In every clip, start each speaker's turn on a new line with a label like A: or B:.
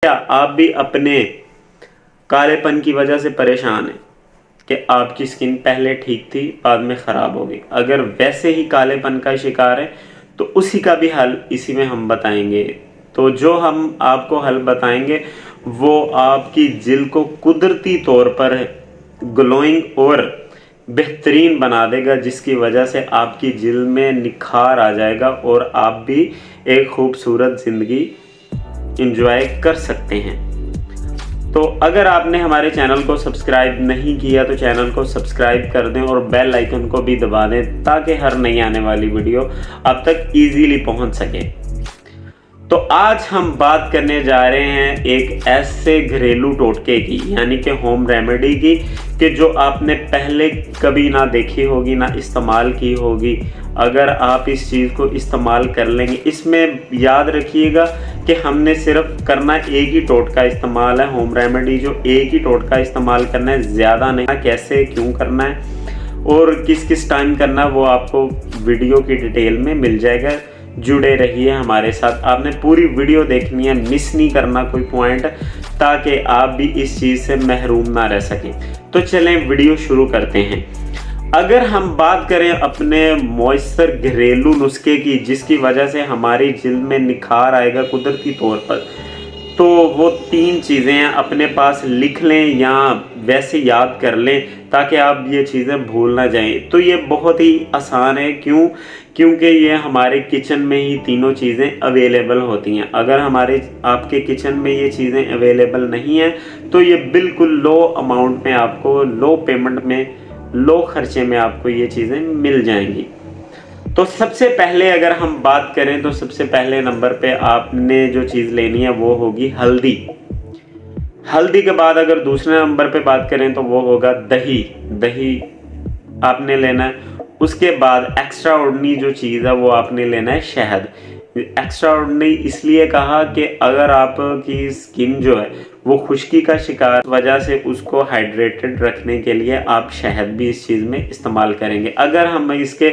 A: क्या आप भी अपने कालेपन की वजह से परेशान हैं कि आपकी स्किन पहले ठीक थी बाद में ख़राब हो गई? अगर वैसे ही कालेपन का शिकार है तो उसी का भी हल इसी में हम बताएंगे। तो जो हम आपको हल बताएंगे वो आपकी जिल्द को कुदरती तौर पर ग्लोइंग और बेहतरीन बना देगा, जिसकी वजह से आपकी जिल्द में निखार आ जाएगा और आप भी एक खूबसूरत ज़िंदगी एंजॉय कर सकते हैं। तो अगर आपने हमारे चैनल को सब्सक्राइब नहीं किया तो चैनल को सब्सक्राइब कर दें और बेल आइकन को भी दबा दें ताकि हर नई आने वाली वीडियो आप तक इजीली पहुंच सके। तो आज हम बात करने जा रहे हैं एक ऐसे घरेलू टोटके की, यानी कि होम रेमेडी की, कि जो आपने पहले कभी ना देखी होगी ना इस्तेमाल की होगी। अगर आप इस चीज़ को इस्तेमाल कर लेंगे, इसमें याद रखिएगा कि हमने सिर्फ करना एक ही टोटका इस्तेमाल है, होम रेमेडी जो एक ही टोटका इस्तेमाल करना है, ज़्यादा नहीं। कैसे क्यों करना है और किस किस टाइम करना है वो आपको वीडियो की डिटेल में मिल जाएगा। जुड़े रहिए हमारे साथ, आपने पूरी वीडियो देखनी है, मिस नहीं करना कोई पॉइंट, ताकि आप भी इस चीज़ से महरूम ना रह सकें। तो चलें वीडियो शुरू करते हैं। अगर हम बात करें अपने मॉइस्चर घरेलू नुस्खे की जिसकी वजह से हमारी जिल्द में निखार आएगा कुदरती तौर पर, तो वो 3 चीज़ें हैं, अपने पास लिख लें या वैसे याद कर लें ताकि आप ये चीज़ें भूल ना जाएं। तो ये बहुत ही आसान है, क्योंकि ये हमारे किचन में ही तीनों चीज़ें अवेलेबल होती हैं। अगर आपके किचन में ये चीज़ें अवेलेबल नहीं हैं तो ये बिल्कुल लो अमाउंट में आपको, लो पेमेंट में, लो खर्चे में आपको ये चीज़ें मिल जाएंगी। तो सबसे पहले अगर हम बात करें तो सबसे पहले नंबर पे आपने जो चीज़ लेनी है वो होगी हल्दी। हल्दी के बाद अगर दूसरे नंबर पे बात करें तो वो होगा दही। दही आपने लेना है। उसके बाद एक्स्ट्रा ऑर्डिनरी जो चीज़ है वो आपने लेना है शहद। एक्स्ट्रा ऑर्डिनरी इसलिए कहा कि अगर आपकी स्किन जो है वो खुश्की का शिकार वजह से उसको हाइड्रेटेड रखने के लिए आप शहद भी इस चीज़ में इस्तेमाल करेंगे। अगर हम इसके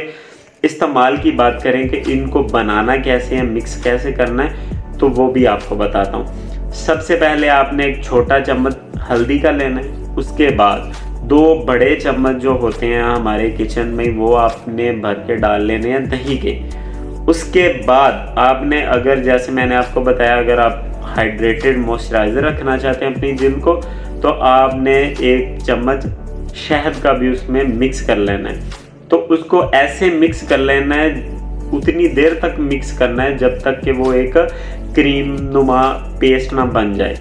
A: इस्तेमाल की बात करें कि इनको बनाना कैसे है, मिक्स कैसे करना है, तो वो भी आपको बताता हूँ। सबसे पहले आपने एक छोटा चम्मच हल्दी का लेना है। उसके बाद 2 बड़े चम्मच जो होते हैं हमारे किचन में वो आपने भर के डाल लेने हैं दही के। उसके बाद आपने, अगर जैसे मैंने आपको बताया, अगर आप हाइड्रेटेड मॉइस्चराइजर रखना चाहते हैं अपनी जिल्द को तो आपने 1 चम्मच शहद का भी उसमें मिक्स कर लेना है। तो उसको ऐसे मिक्स कर लेना है, उतनी देर तक मिक्स करना है जब तक कि वो एक क्रीम नुमा पेस्ट ना बन जाए।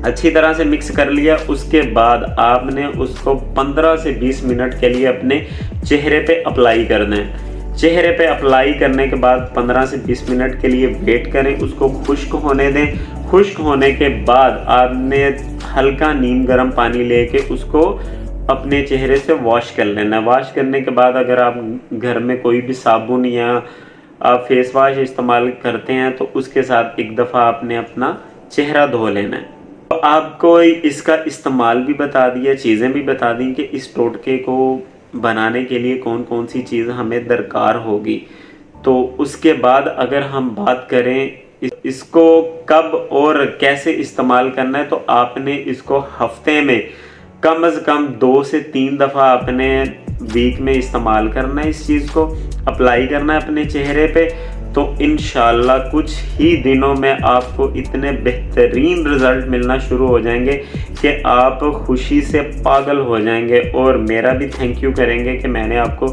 A: अच्छी तरह से मिक्स कर लिया। उसके बाद आपने उसको 15 से 20 मिनट के लिए अपने चेहरे पे अप्लाई करना है। चेहरे पे अप्लाई करने के बाद 15 से 20 मिनट के लिए वेट करें, उसको खुश्क होने दें। खुश्क होने के बाद आपने हल्का नीम गर्म पानी लेके उसको अपने चेहरे से वॉश कर लेना है। वॉश करने के बाद अगर आप घर में कोई भी साबुन या आप फेस वॉश इस्तेमाल करते हैं तो उसके साथ एक दफ़ा आपने अपना चेहरा धो लेना है। तो आपको इसका इस्तेमाल भी बता दिया, चीज़ें भी बता दी कि इस टोटके को बनाने के लिए कौन कौन सी चीज़ हमें दरकार होगी। तो उसके बाद अगर हम बात करें इसको कब और कैसे इस्तेमाल करना है, तो आपने इसको हफ्ते में कम से कम 2 से 3 दफ़ा अपने वीक में इस्तेमाल करना है। इस चीज़ को अप्लाई करना है अपने चेहरे पे। तो इंशाल्लाह कुछ ही दिनों में आपको इतने बेहतरीन रिज़ल्ट मिलना शुरू हो जाएंगे कि आप खुशी से पागल हो जाएंगे और मेरा भी थैंक यू करेंगे कि मैंने आपको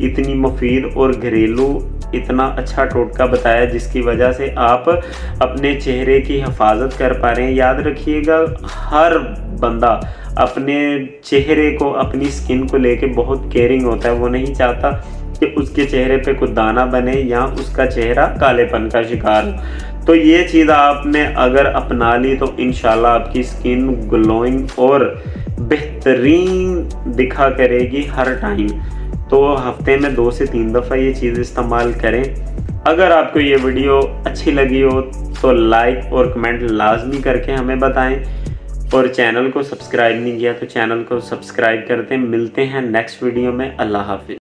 A: इतनी मुफीद और घरेलू इतना अच्छा टोटका बताया जिसकी वजह से आप अपने चेहरे की हिफाजत कर पा रहे हैं। याद रखिएगा, हर बंदा अपने चेहरे को, अपनी स्किन को लेके बहुत केयरिंग होता है। वो नहीं चाहता कि उसके चेहरे पे कुछ दाना बने या उसका चेहरा कालेपन का शिकार हो। तो ये चीज़ आपने अगर अपना ली तो इंशाल्लाह आपकी स्किन ग्लोइंग और बेहतरीन दिखा करेगी हर टाइम। तो हफ्ते में 2 से 3 दफ़ा ये चीज़ इस्तेमाल करें। अगर आपको ये वीडियो अच्छी लगी हो तो लाइक और कमेंट लाजमी करके हमें बताएं, और चैनल को सब्सक्राइब नहीं किया तो चैनल को सब्सक्राइब करते हैं। मिलते हैं नेक्स्ट वीडियो में। अल्लाह हाफिज़।